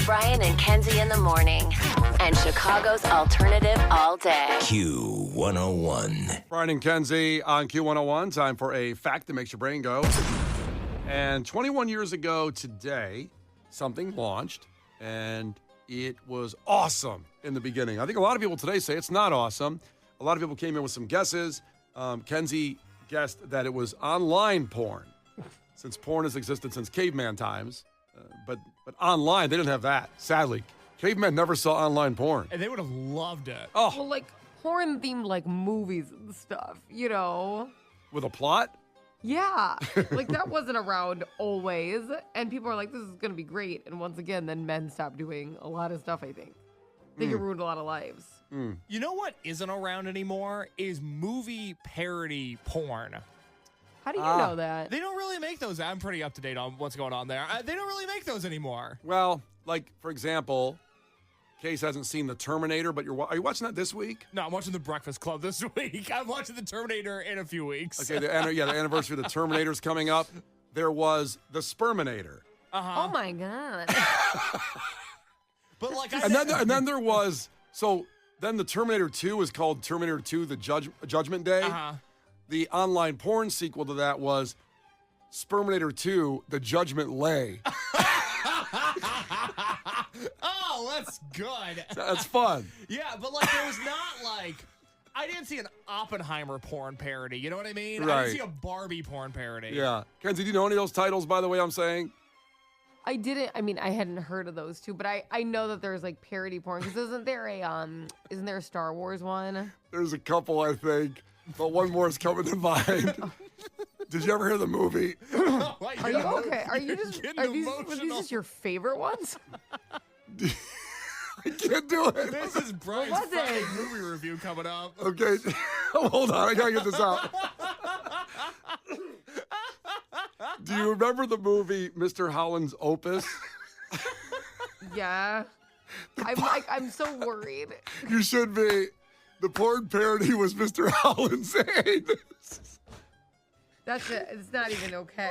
Brian and Kenzie in the morning. And Chicago's alternative all day. Q101. Brian and Kenzie on Q101. Time for a fact that makes your brain go. And 21 years ago today, something launched, and it was awesome in the beginning. I think a lot of people today say it's not awesome. A lot of people came in with some guesses. Kenzie guessed that it was online porn, since porn has existed since caveman times. But online, they didn't have that, sadly. Cavemen never saw online porn. And they would have loved it. Oh, Well, like porn-themed like movies and stuff, you know? with a plot? Yeah. Like that wasn't around always. And people are like, this is going to be great. And once again, then men stopped doing a lot of stuff, I think. I think it ruined a lot of lives. You know what isn't around anymore is movie parody porn. How do you know that? They don't really make those. I'm pretty up to date on what's going on there. They don't really make those anymore. Well, like, for example, Case hasn't seen The Terminator, but are you watching that this week? No, I'm watching The Breakfast Club this week. I'm watching The Terminator in a few weeks. Okay, the anniversary of The Terminator's coming up. There was The Sperminator. Oh my God. But like I And said, then there was, then the Terminator 2 is called Terminator 2, The Judgment Day. The online porn sequel to that was Sperminator 2, The Judgment Lay. oh, that's good. That's fun. Yeah, but like there was not like I didn't see an Oppenheimer porn parody. You know what I mean? I Right. didn't see a Barbie porn parody. Yeah. Kenzie, do you know any of those titles, by the way, I'm saying? I hadn't heard of those two, but I know that there's like parody porn. Because isn't there a Star Wars one? There's a couple, I think, but one more is coming to mind. Did you ever hear the movie? Are you okay? Are you just, Getting were these emotional. just your favorite ones? I can't do it. This is Brian's was it? Friday movie review coming up. Okay, hold on. I gotta get this out. Do you remember the movie Mr. Holland's Opus? Yeah. I'm so worried. You should be. The porn parody was Mr. Holland's anus. That's it. It's not even okay.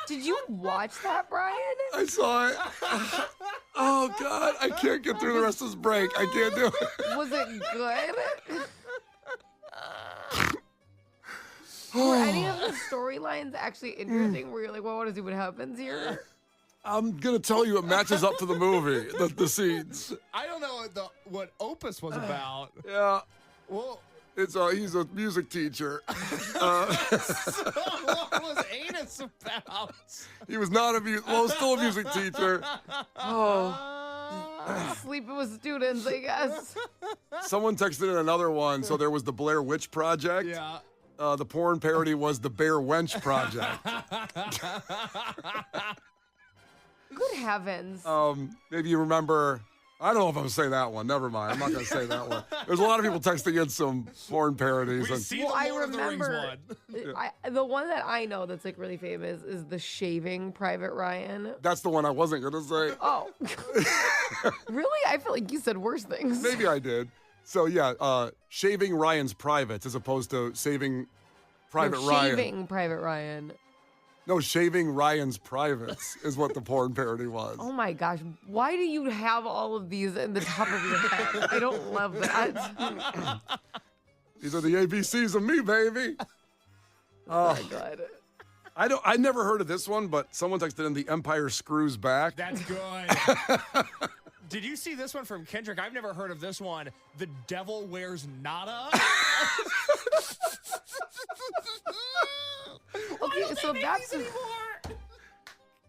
Did you watch that, Brian? I saw it. Oh, God. I can't get through the rest of this break. I can't do it. Was it good? Were any of the storylines actually interesting? Where you're like, well, I want to see what happens here? I'm going to tell you it matches up to the movie, the scenes. I don't know what Opus was about. Yeah. Well, He's a music teacher. so what was anus about? He was not still a music teacher. Sleeping with students, I guess. Someone texted in another one. So there was the Blair Witch Project. Yeah. The porn parody was the Bear Wench Project. Good heavens. Maybe you remember. I don't know if I'm going to say that one. Never mind. I'm not going to say that one. There's a lot of people texting in some porn parodies. We see Well, the I Lord of the Rings remember one. the one that I know that's like really famous is the shaving Private Ryan. That's the one I wasn't going to say. Oh, really? I feel like you said worse things. Maybe I did. So, yeah, shaving Ryan's privates as opposed to saving Private Ryan. Shaving Private Ryan. No, shaving Ryan's privates is what the porn parody was. Oh my gosh, why do you have all of these in the top of your head? I don't love that. These are the ABCs of me, baby. Oh my God. I never heard of this one, but someone texted in The Empire Screws Back. That's good. Did you see this one from Kendrick? I've never heard of this one. The Devil Wears Nada. Okay, so that's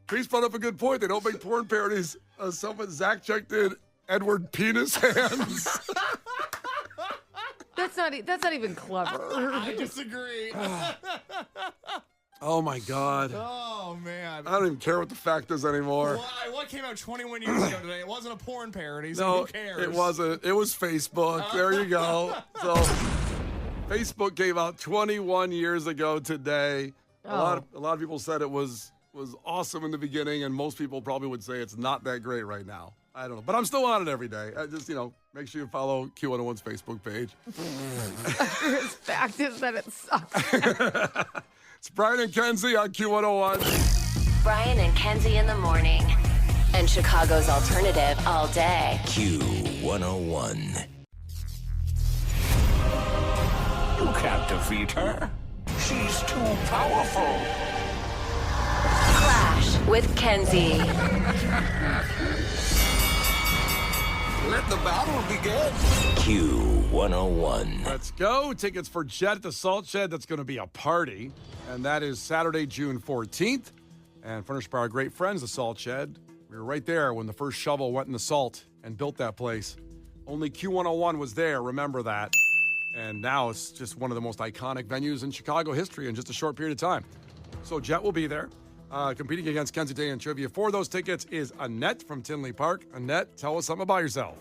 Chris brought up a good point. They don't make porn parodies. Zach checked in Edward Penis Hands. that's not even clever. I disagree. Oh my God. Oh man. I don't even care what the fact is anymore. What came out 21 years ago today? It wasn't a porn parody, so No, who cares? it wasn't. It was Facebook. There you go. So Facebook came out 21 years ago today. A lot of people said it was awesome in the beginning, and most people probably would say it's not that great right now. I don't know. But I'm still on it every day. I just, make sure you follow Q101's Facebook page. His fact is that it sucks. It's Brian and Kenzie on Q101. Brian and Kenzie in the morning. And Chicago's alternative all day. Q101. You can't defeat her. She's too powerful. Clash with Kenzie. Let the battle begin. Q101. Let's go. Tickets for Jet at the Salt Shed. That's going to be a party. And that is Saturday, June 14th. And furnished by our great friends, the Salt Shed. We were right there when the first shovel went in the salt and built that place. Only Q101 was there. Remember that. And now it's just one of the most iconic venues in Chicago history in just a short period of time. So Jet will be there, competing against Kenzie Day and Trivia. For those tickets is Annette from Tinley Park. Annette, tell us something about yourself.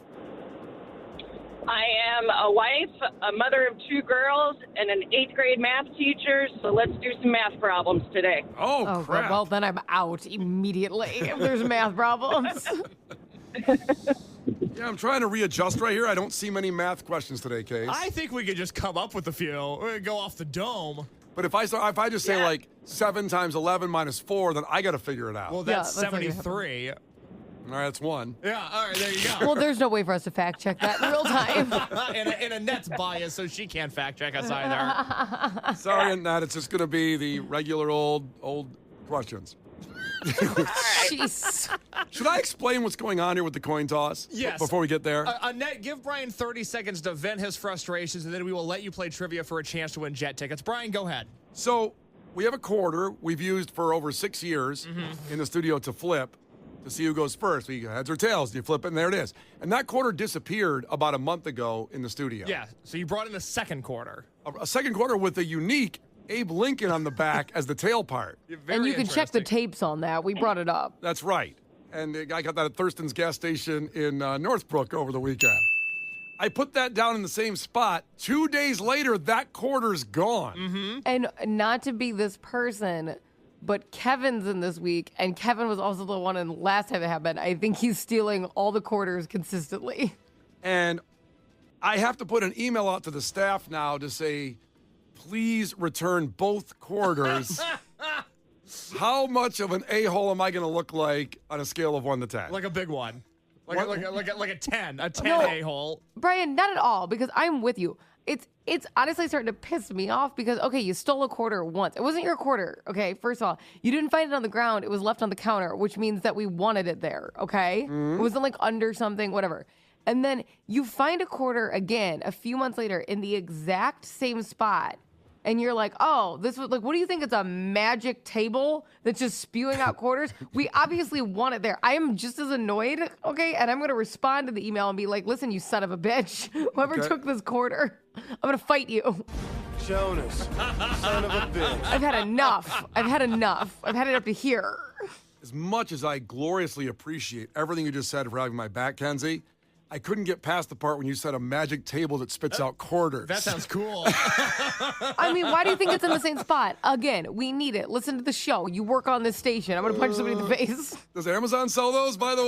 I am a wife, a mother of 2 girls, and an 8th grade math teacher, so let's do some math problems today. Oh, crap. Well, then I'm out immediately if there's math problems. Yeah, I'm trying to readjust right here. I don't see many math questions today, Case. I think we could just come up with a few. We're gonna go off the dome. But if I just say like 7 times 11 minus 4, then I got to figure it out. Well, that's that's not gonna 73. All right, that's 1. Yeah, all right, there you go. Well, there's no way for us to fact check that in real time. and Annette's bias, so she can't fact check us either. Sorry, Annette. It's just going to be the regular old questions. Jeez. Should I explain what's going on here with the coin toss? Yes. Before we get there? Annette, give Brian 30 seconds to vent his frustrations, and then we will let you play trivia for a chance to win jet tickets. Brian, go ahead. So we have a quarter we've used for over 6 years in the studio to flip to see who goes first. We heads or tails. You flip it, and there it is. And that quarter disappeared about a month ago in the studio. Yeah, so you brought in the second quarter. A second quarter with a unique Abe Lincoln on the back as the tail part. And you can check the tapes on that. We brought it up. That's right. And I got that at Thurston's gas station in Northbrook over the weekend. I put that down in the same spot. 2 days later, that quarter's gone. And not to be this person, but Kevin's in this week, and Kevin was also the one in last time it happened. I think he's stealing all the quarters consistently. And I have to put an email out to the staff now to say, please return both quarters. How much of an a-hole am I going to look like on a scale of 1 to 10? Like a big one. Like a 10. A 10 No. a-hole. Brian, not at all, because I'm with you. It's honestly starting to piss me off because, okay, you stole a quarter once. It wasn't your quarter, okay? First of all, you didn't find it on the ground. It was left on the counter, which means that we wanted it there, okay? It wasn't like under something, whatever. And then you find a quarter again a few months later in the exact same spot. And you're like, oh, this was like, what do you think? It's a magic table that's just spewing out quarters? We obviously want it there. I am just as annoyed, okay? And I'm going to respond to the email and be like, listen, you son of a bitch. Whoever took this quarter, I'm going to fight you. Jonas, son of a bitch. I've had enough. I've had it up to here. As much as I gloriously appreciate everything you just said for having my back, Kenzie, I couldn't get past the part when you said a magic table that spits out quarters. That sounds cool. I mean, why do you think it's in the same spot? Again, we need it. Listen to the show. You work on this station. I'm going to punch somebody in the face. Does Amazon sell those, by the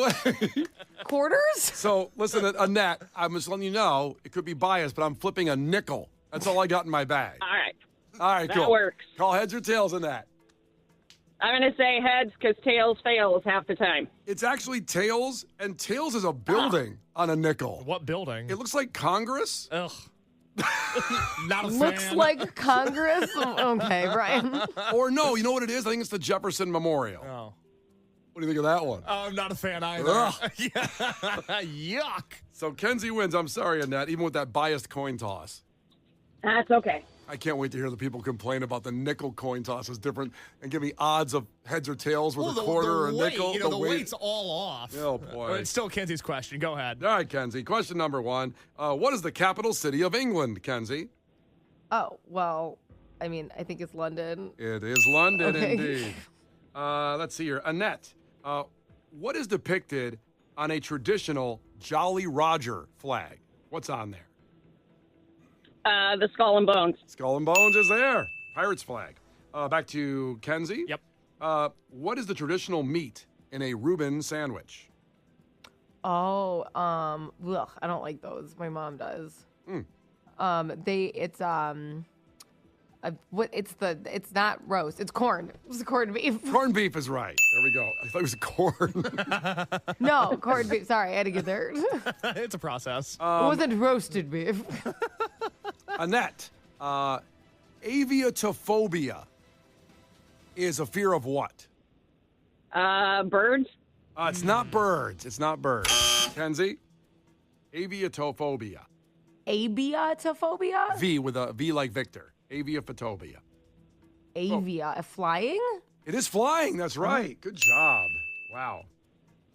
way? Quarters? So, listen, Annette, I'm just letting you know, it could be biased, but I'm flipping a nickel. That's all I got in my bag. All right. All right, That cool. works. Call heads or tails on that. I'm going to say heads because tails fails half the time. It's actually tails, and tails is a building on a nickel. What building? It looks like Congress. Ugh. Not a Looks fan. like Congress? Okay, Brian. Or no, you know what it is? I think it's the Jefferson Memorial. Oh. What do you think of that one? I'm not a fan either. Ugh. Yuck. So Kenzie wins. I'm sorry, Annette, even with that biased coin toss. That's okay. I can't wait to hear the people complain about the nickel coin toss is different and give me odds of heads or tails with a quarter or a weight, nickel. You know, the weight's all off. Oh, boy. It's still Kenzie's question. Go ahead. All right, Kenzie. Question number 1. What is the capital city of England, Kenzie? Oh, well, I mean, I think it's London. It is London, Okay. indeed. Let's see here. Annette, what is depicted on a traditional Jolly Roger flag? What's on there? The skull and bones. Skull and Bones is there. Pirate's flag. Back to Kenzie. Yep. What is the traditional meat in a Reuben sandwich? Oh, ugh, I don't like those. My mom does. It's It's not roast. It's corn. It's corned beef. Corned beef is right. There we go. I thought it was corn. No, corned beef. Sorry, I had to get there. It's a process. It wasn't roasted beef. Annette, aviatophobia is a fear of what? Birds. It's not birds. It's not birds. Kenzie? Aviatophobia. Aviatophobia? V with a V like Victor. Aviatophobia. Flying? It is flying. That's right. Good job. Wow.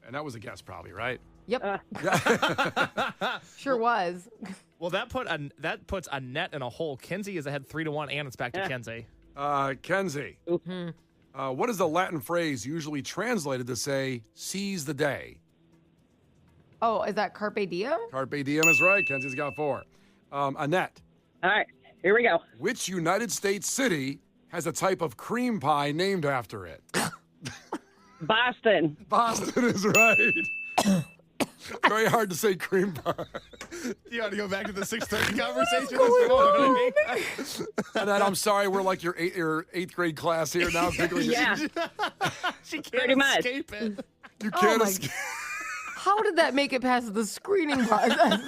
And that was a guess probably, right? Yep. Sure was. Well, that puts Annette in a hole. Kenzie is ahead 3-1, and it's back to Kenzie. Kenzie. What is the Latin phrase usually translated to say seize the day? Oh, is that carpe diem? Carpe diem is right. Kenzie's got 4. Annette. All right, here we go. Which United States city has a type of cream pie named after it? Boston. Boston is right. Very hard to say cream pie. You want to go back to the 6:30 conversation this morning? Annette, I'm sorry. We're like your eighth grade class here now. Yeah. She can't Pretty much. escape it. You can't my escape. How did that make it past the screening process?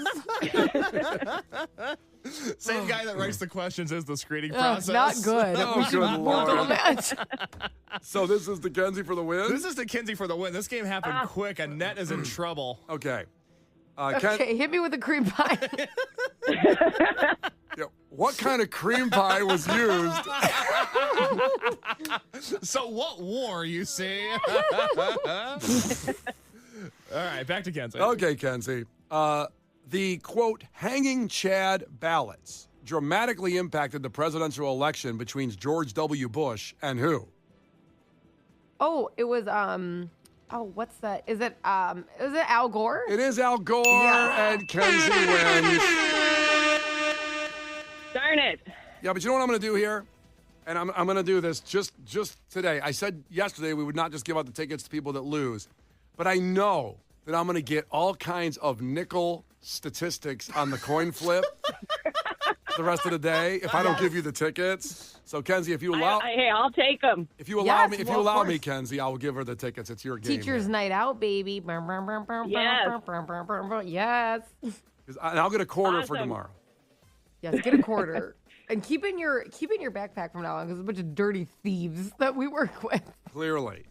Same guy that writes the questions as the screening Ugh, process. not good. Oh, We should good work on Lord. that. So this is the Kenzie for the win? This is to Kenzie for the win. This game happened quick. Annette is in trouble. Okay. Okay, hit me with a cream pie. Yeah, what kind of cream pie was used? So what war, you see? All right, back to Kenzie. Okay, Kenzie. The, quote, hanging Chad ballots dramatically impacted the presidential election between George W. Bush and who? Oh, it was what's that? Is it Al Gore? It is Al Gore, and Kenzie wins. Darn it. Yeah, but you know what I'm going to do here? And I'm going to do this just today. I said yesterday we would not just give out the tickets to people that lose, but I know that I'm going to get all kinds of nickel statistics on the coin flip the rest of the day if I don't give you the tickets. So Kenzie, if you allow, Hey, I'll take them. if you allow Yes, me, well, of course. Kenzie, I will give her the tickets. It's your game. Teacher's night out, baby. Yes. Yes. And I'll get a quarter for Awesome. tomorrow. Yes, get a quarter. And keep in your backpack from now on because there's a bunch of dirty thieves that we work with. Clearly.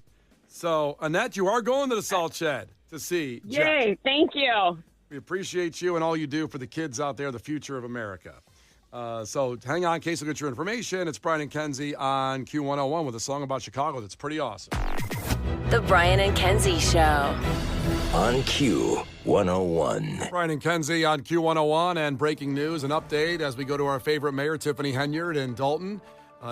So Annette, you are going to the salt shed to see Jet. Yay, thank you. We appreciate you and all you do for the kids out there, the future of America. So hang on, in case you get your information. It's Brian and Kenzie on Q101 with a song about Chicago that's pretty awesome. The Brian and Kenzie Show. On Q101. Brian and Kenzie on Q101, and breaking news, an update as we go to our favorite mayor, Tiffany Henyard in Dalton.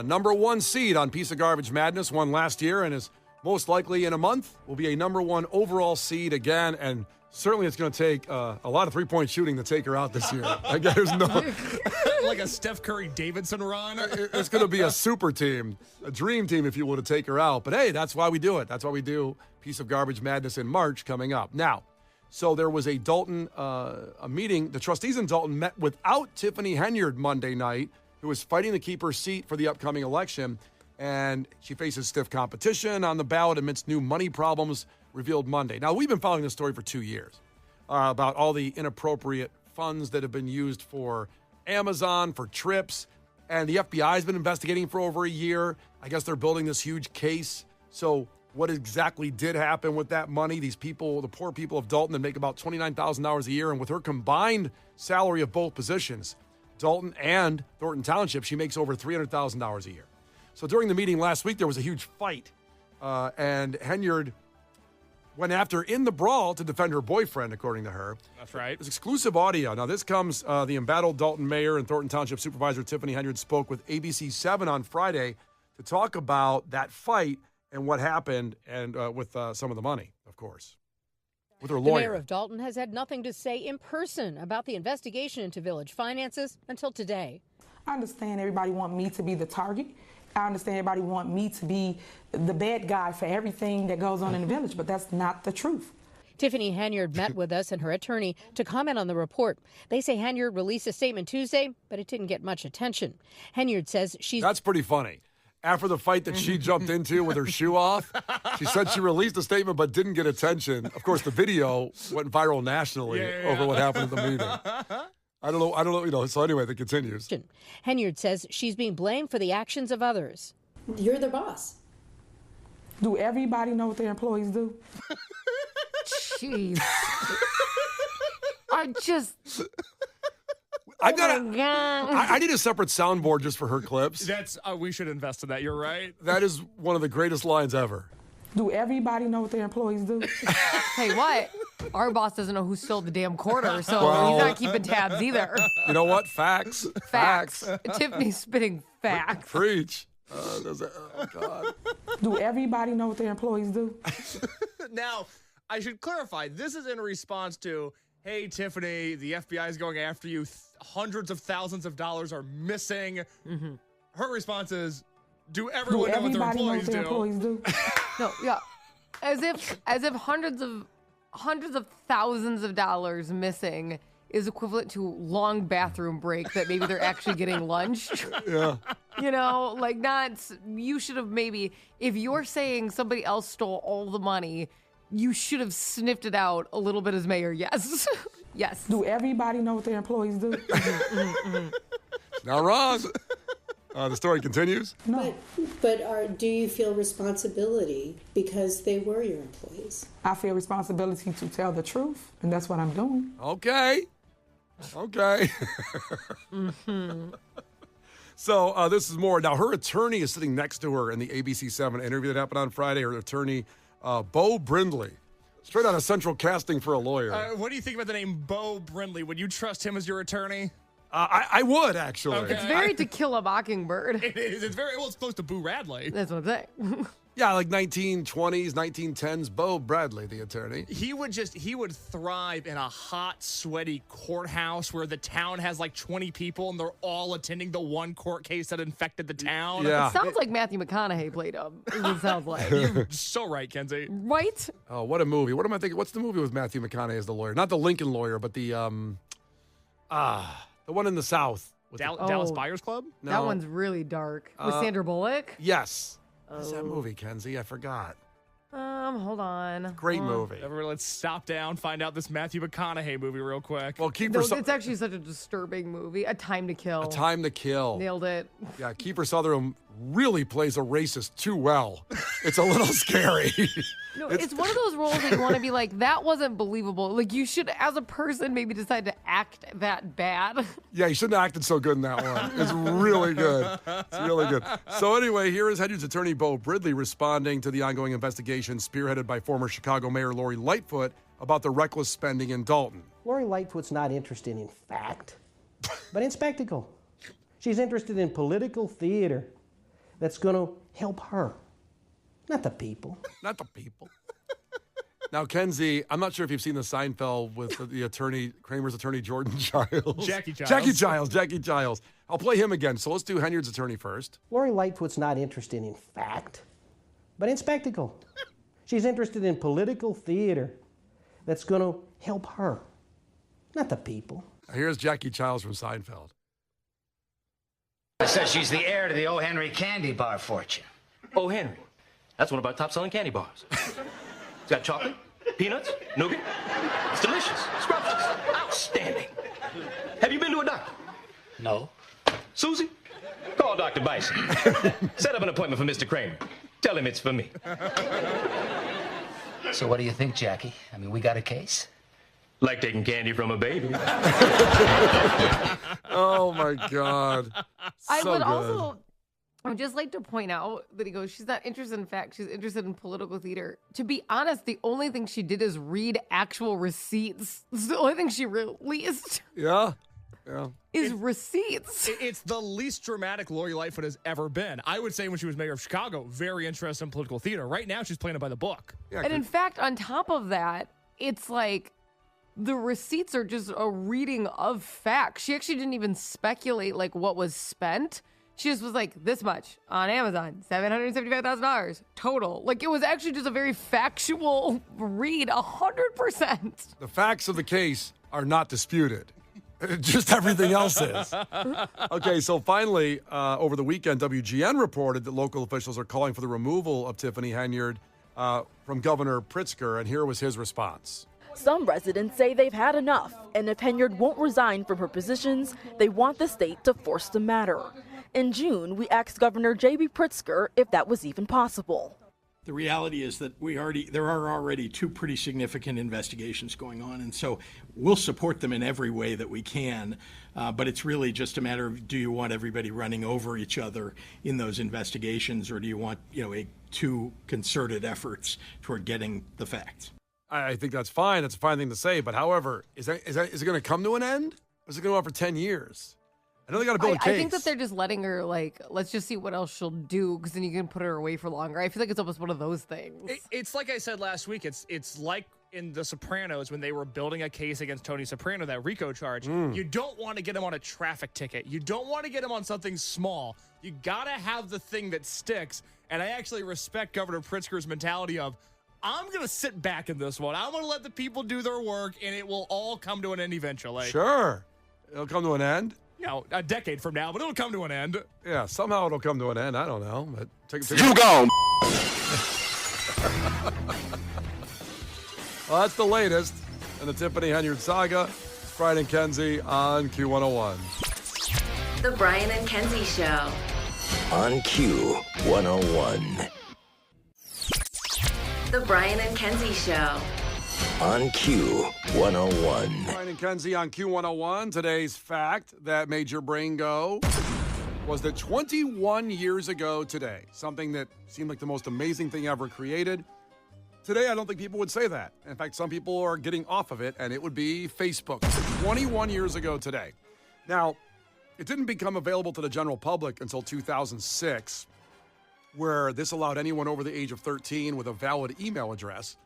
Number 1 seed on Piece of Garbage Madness, won last year and is most likely in a month will be a number 1 overall seed again. And certainly it's going to take a lot of three-point shooting to take her out this year. I guess there's no... Like a Steph Curry Davidson run. It's going to be a super team, a dream team, if you will, to take her out. But hey, that's why we do it. That's why we do Piece of Garbage Madness in March coming up. Now, so there was a Dalton a meeting. The trustees in Dalton met without Tiffany Henyard Monday night, who was fighting to keep her seat for the upcoming election. And she faces stiff competition on the ballot amidst new money problems revealed Monday. Now, we've been following this story for 2 years about all the inappropriate funds that have been used for Amazon, for trips, and the FBI has been investigating for over a year. I guess they're building this huge case. So what exactly did happen with that money? These people, the poor people of Dalton, that make about $29,000 a year, and with her combined salary of both positions, Dalton and Thornton Township, she makes over $300,000 a year. So during the meeting last week, there was a huge fight, and Henyard went after in the brawl to defend her boyfriend, according to her. That's right. There's exclusive audio. Now, this comes, the embattled Dalton mayor and Thornton Township supervisor Tiffany Henyard spoke with ABC 7 on Friday to talk about that fight and what happened, and with some of the money, of course, with her The lawyer. mayor of Dalton has had nothing to say in person about the investigation into village finances until today. I understand everybody want me to be the target. I understand everybody want me to be the bad guy for everything that goes on in the village, but that's not the truth. Tiffany Hanyard met with us and her attorney to comment on the report. They say Hanyard released a statement Tuesday, but it didn't get much attention. Hanyard says she's... That's pretty funny. After the fight that she jumped into with her shoe off, she said she released a statement but didn't get attention. Of course, the video went viral nationally over what happened at the meeting. I don't know, so anyway, that continues. Hanyard says she's being blamed for the actions of others. You're the boss. Do everybody know what their employees do? Jeez. I need a separate soundboard just for her clips. That's we should invest in that. You're right. That is one of the greatest lines ever. Do everybody know what their employees do? Hey, what? Our boss doesn't know who stole the damn quarter, so he's not keeping tabs either. You know what? Facts. Tiffany's spitting facts. Preach. God. Do everybody know what their employees do? Now, I should clarify. This is in response to, hey, Tiffany, the FBI is going after you. Hundreds of thousands of dollars are missing. Mm-hmm. Her response is, do everyone know what their employees do? No, yeah. As if hundreds of thousands of dollars missing is equivalent to long bathroom break that maybe they're actually getting lunch. Yeah. You know, like you should have maybe, if you're saying somebody else stole all the money, you should have sniffed it out a little bit as mayor. Yes. Yes. Do everybody know what their employees do? Not wrong. The story continues. No. But do you feel responsibility because they were your employees? I feel responsibility to tell the truth, and that's what I'm doing. Okay. So this is more. Now, her attorney is sitting next to her in the ABC7 interview that happened on Friday. Her attorney, Bo Brindley, straight out of Central Casting for a lawyer. What do you think about the name Bo Brindley? Would you trust him as your attorney? I would, actually. Okay. It's very To Kill a Mockingbird. It is. It's very, it's close to Boo Radley. That's what I'm saying. Yeah, like 1920s, 1910s. Bo Bradley, the attorney. He would thrive in a hot, sweaty courthouse where the town has like 20 people and they're all attending the one court case that infected the town. Yeah. It sounds like Matthew McConaughey played him. It sounds like. You're so right, Kenzie. Right? Oh, what a movie. What am I thinking? What's the movie with Matthew McConaughey as the lawyer? Not the Lincoln lawyer, but the one in the South. Dallas Buyers Club? No. That one's really dark. With Sandra Bullock? Yes. What's that movie, Kenzie? I forgot. Hold on. Great movie. Everyone, let's stop down, find out this Matthew McConaughey movie real quick. Well, it's actually such a disturbing movie. A Time to Kill. A Time to Kill. Nailed it. Yeah, Kiefer Sutherland really plays a racist too well. It's a little scary. No, it's one of those roles that you want to be like, that wasn't believable. Like, you should, as a person, maybe decide to act that bad. Yeah, you shouldn't have acted so good in that one. It's really good. It's really good. So anyway, here is Hanyard's attorney, Bo Bridley, responding to the ongoing investigation spearheaded by former Chicago Mayor Lori Lightfoot about the reckless spending in Dalton. Lori Lightfoot's not interested in fact, but in spectacle. She's interested in political theater that's going to help her, not the people. Not the people. Now, Kenzie, I'm not sure if you've seen the Seinfeld with the attorney, Kramer's attorney, Jordan Giles. Jackie Giles. Jackie Giles. I'll play him again. So let's do Hanyard's attorney first. Lori Lightfoot's not interested in fact, but in spectacle. She's interested in political theater that's going to help her, not the people. Here's Jackie Giles from Seinfeld. Says she's the heir to the O. Henry candy bar fortune. O. Henry? That's one of our top-selling candy bars. It's got chocolate, peanuts, nougat. It's delicious, scrumptious, outstanding. Have you been to a doctor? No. Susie, call Dr. Bison. Set up an appointment for Mr. Kramer. Tell him it's for me. So what do you think, Jackie? I mean, we got a case? Like taking candy from a baby. Oh, my God. I So would good. also, I would just like to point out that he goes, she's not interested in fact, she's interested in political theater. To be honest, the only thing she did is read actual receipts. It's the only thing she released. Yeah. Is receipts. It's the least dramatic Lori Lightfoot has ever been. I would say when she was mayor of Chicago, very interested in political theater. Right now, she's playing it by the book. Yeah, And in fact, on top of that, it's like the receipts are just a reading of facts. She actually didn't even speculate like what was spent. She just was like, this much on Amazon, $775,000 total. Like, it was actually just a very factual read, 100%. The facts of the case are not disputed. Just everything else is. Okay, so finally, over the weekend, WGN reported that local officials are calling for the removal of Tiffany Henyard from Governor Pritzker, and here was his response. Some residents say they've had enough, and if Henyard won't resign from her positions, they want the state to force the matter. In June, we asked Governor J.B. Pritzker if that was even possible. The reality is that there are already two pretty significant investigations going on, and so we'll support them in every way that we can. But it's really just a matter of, do you want everybody running over each other in those investigations, or do you want two concerted efforts toward getting the facts? I think that's fine. It's a fine thing to say. But however, is it going to come to an end? Or is it going to go on for 10 years? I know they got to build a case. I think that they're just letting her, like, let's just see what else she'll do, because then you can put her away for longer. I feel like it's almost one of those things. It's like I said last week. It's like in The Sopranos when they were building a case against Tony Soprano, that RICO charge. You don't want to get him on a traffic ticket. You don't want to get him on something small. You got to have the thing that sticks. And I actually respect Governor Pritzker's mentality of, I'm going to sit back in this one. I'm going to let the people do their work, and it will all come to an end eventually. Sure. It'll come to an end. A decade from now, but it'll come to an end. Yeah, somehow it'll come to an end. I don't know. But You gone. Well, that's the latest in the Tiffany Henyard saga. Brian and Kenzie on Q101. The Brian and Kenzie Show. On Q101. The Brian and Kenzie Show. On Q101. Brian and Kenzie on Q101. Today's fact that made your brain go was that 21 years ago today, something that seemed like the most amazing thing ever created. Today, I don't think people would say that. In fact, some people are getting off of it, and it would be Facebook. 21 years ago today. Now, it didn't become available to the general public until 2006, where this allowed anyone over the age of 13 with a valid email address,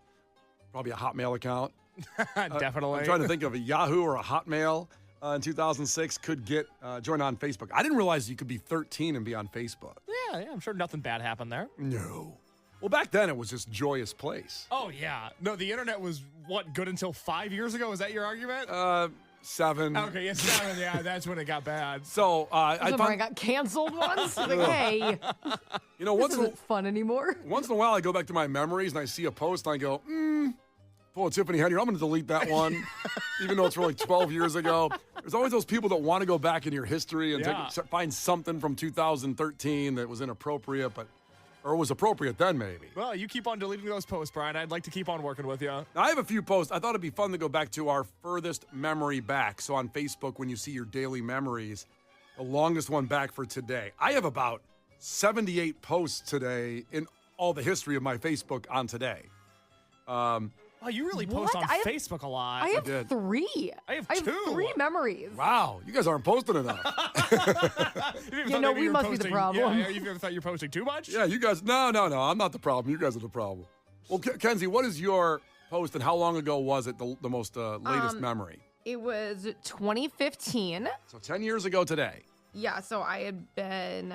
probably a Hotmail account. Definitely. I'm trying to think of a Yahoo or a Hotmail in 2006 could get join on Facebook. I didn't realize you could be 13 and be on Facebook. Yeah, I'm sure nothing bad happened there. No. Well, back then it was just joyous place. Oh, yeah. No, the internet was, good until 5 years ago? Is that your argument? 7. Okay, yeah, 7. Yeah, that's when it got bad. So I got canceled once. Like, hey, this isn't fun anymore. Once in a while, I go back to my memories and I see a post and I go, pull a Tiffany Henyard. I'm going to delete that one, even though it's from like 12 years ago. There's always those people that want to go back in your history and find something from 2013 that was inappropriate, or was appropriate then, maybe. Well, you keep on deleting those posts, Brian. I'd like to keep on working with you. Now, I have a few posts. I thought it'd be fun to go back to our furthest memory back. So on Facebook, when you see your daily memories, the longest one back for today. I have about 78 posts today in all the history of my Facebook on today. Oh, you really post on Facebook a lot. I have 3. I have 2. 3 memories. Wow, you guys aren't posting enough. We must be the problem. Yeah, you ever thought you're posting too much? Yeah, you guys. No, I'm not the problem. You guys are the problem. Well, Kenzie, what is your post and how long ago was it, the most latest memory? It was 2015. So 10 years ago today. Yeah, so I had been,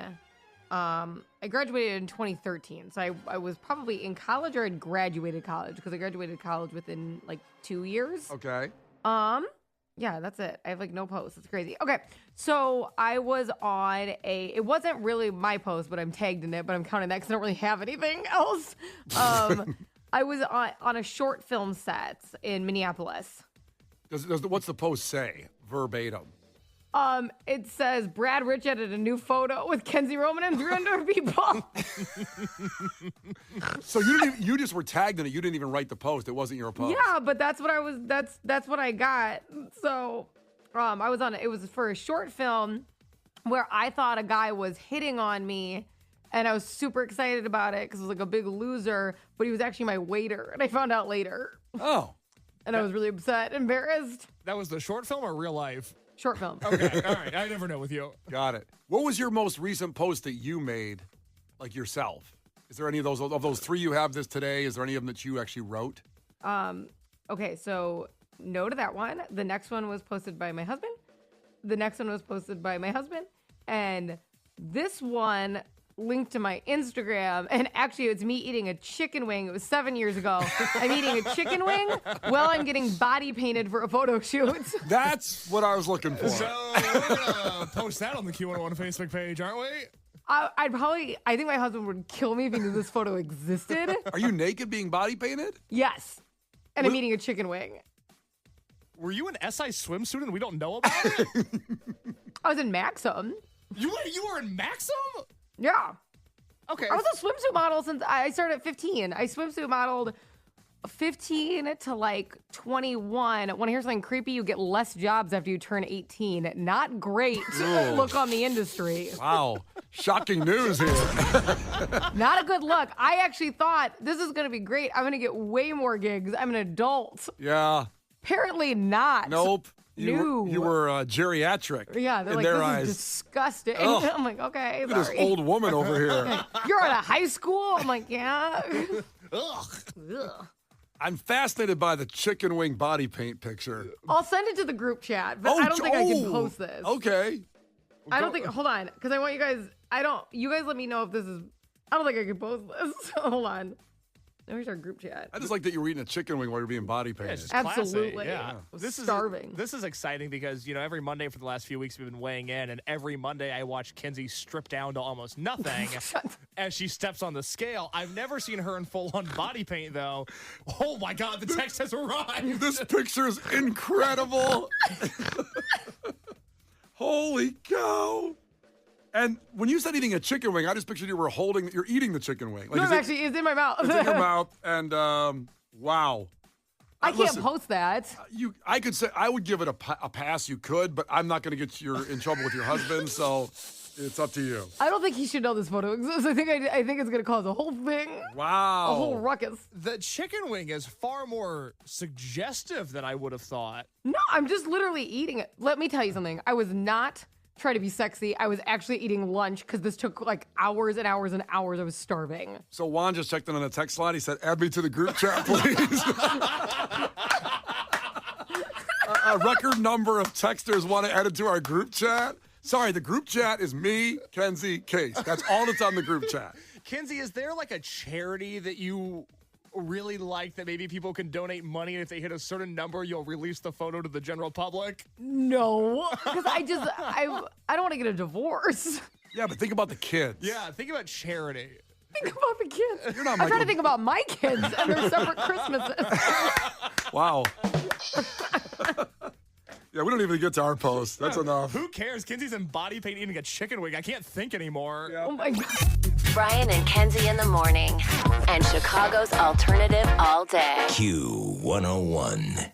I graduated in 2013. So I was probably in college or had graduated college because I graduated college within like 2 years. Okay. Yeah, that's it. I have like no posts. It's crazy. Okay. So I was on it wasn't really my post, but I'm tagged in it, but I'm counting that because I don't really have anything else. I was on a short film set in Minneapolis. What's the post say verbatim? It says Brad Rich added a new photo with Kenzie Roman and 300 people. So you just were tagged in it. You didn't even write the post. It wasn't your post. Yeah, but that's what I was. That's what I got. So, I was on it. It was for a short film where I thought a guy was hitting on me, and I was super excited about it because it was like a big loser. But he was actually my waiter, and I found out later. Oh. And I was really upset, embarrassed. That was the short film or real life? Short film. Okay, all right. I never know with you. Got it. What was your most recent post that you made, like yourself? Is there any of those 3 you have this today? Is there any of them that you actually wrote? Okay, so no to that one. The next one was posted by my husband. The next one was posted by my husband. And This one linked to my Instagram, and actually it's me eating a chicken wing. It was 7 years ago. I'm eating a chicken wing while I'm getting body painted for a photo shoot. That's what I was looking for. So we're gonna post that on the Q101 Facebook page, aren't we? I think my husband would kill me if he knew this photo existed. Are you naked being body painted? Yes. And I'm eating a chicken wing. Were you an SI swimsuit and we don't know about it? I was in Maxim. You were in Maxim? Yeah. Okay. I was a swimsuit model since I started at 15. I swimsuit modeled 15 to like 21. Want to hear something creepy? You get less jobs after you turn 18. Not great look on the industry. Wow. Shocking news here. Not a good look. I actually thought this is going to be great. I'm going to get way more gigs. I'm an adult. Yeah. Apparently not. Nope. You were geriatric. Yeah, they're in like, their this eyes. is disgusting. Ugh. I'm like, okay, Look at sorry. this old woman over here. You're out of high school? I'm like, yeah. Ugh. I'm fascinated by the chicken wing body paint picture. I'll send it to the group chat, but I don't think I can post this. Okay. I don't think, hold on, because I want you guys, you guys let me know if this is, I don't think I can post this. Hold on. Here's our group chat. I just like that you were eating a chicken wing while you're being body painted. It's just Absolutely. classy. Yeah. This is starving. This is exciting because, every Monday for the last few weeks we've been weighing in, and every Monday I watch Kenzie strip down to almost nothing as she steps on the scale. I've never seen her in full-on body paint, though. Oh, my God, the text has arrived. This picture is incredible. Holy cow. And when you said eating a chicken wing, I just pictured you're eating the chicken wing. No, actually, it's in my mouth. It's in your mouth, and wow. I can't post that. I could say I would give it a pass. You could, but I'm not going to get you in trouble with your husband, so it's up to you. I don't think he should know this photo exists. I think it's going to cause a whole thing. Wow. A whole ruckus. The chicken wing is far more suggestive than I would have thought. No, I'm just literally eating it. Let me tell you something. I was not trying to be sexy. I was actually eating lunch because this took like hours and hours and hours. I was starving. So Juan just checked in on the text line. He said, add me to the group chat, please. A record number of texters want to add it to our group chat. Sorry, the group chat is me, Kenzie, Case. That's all that's on the group chat. Kenzie, is there like a charity that you really like that maybe people can donate money, and if they hit a certain number, you'll release the photo to the general public? No, because I don't want to get a divorce. Yeah, but think about the kids. Yeah, think about charity. Think about the kids. You're not I'm trying to think about my kids and their separate Christmases. Wow. Yeah, we don't even get to our post. That's enough. Who cares? Kenzie's in body paint eating a chicken wing. I can't think anymore. Oh my God. Brian and Kenzie in the morning, and Chicago's alternative all day. Q101.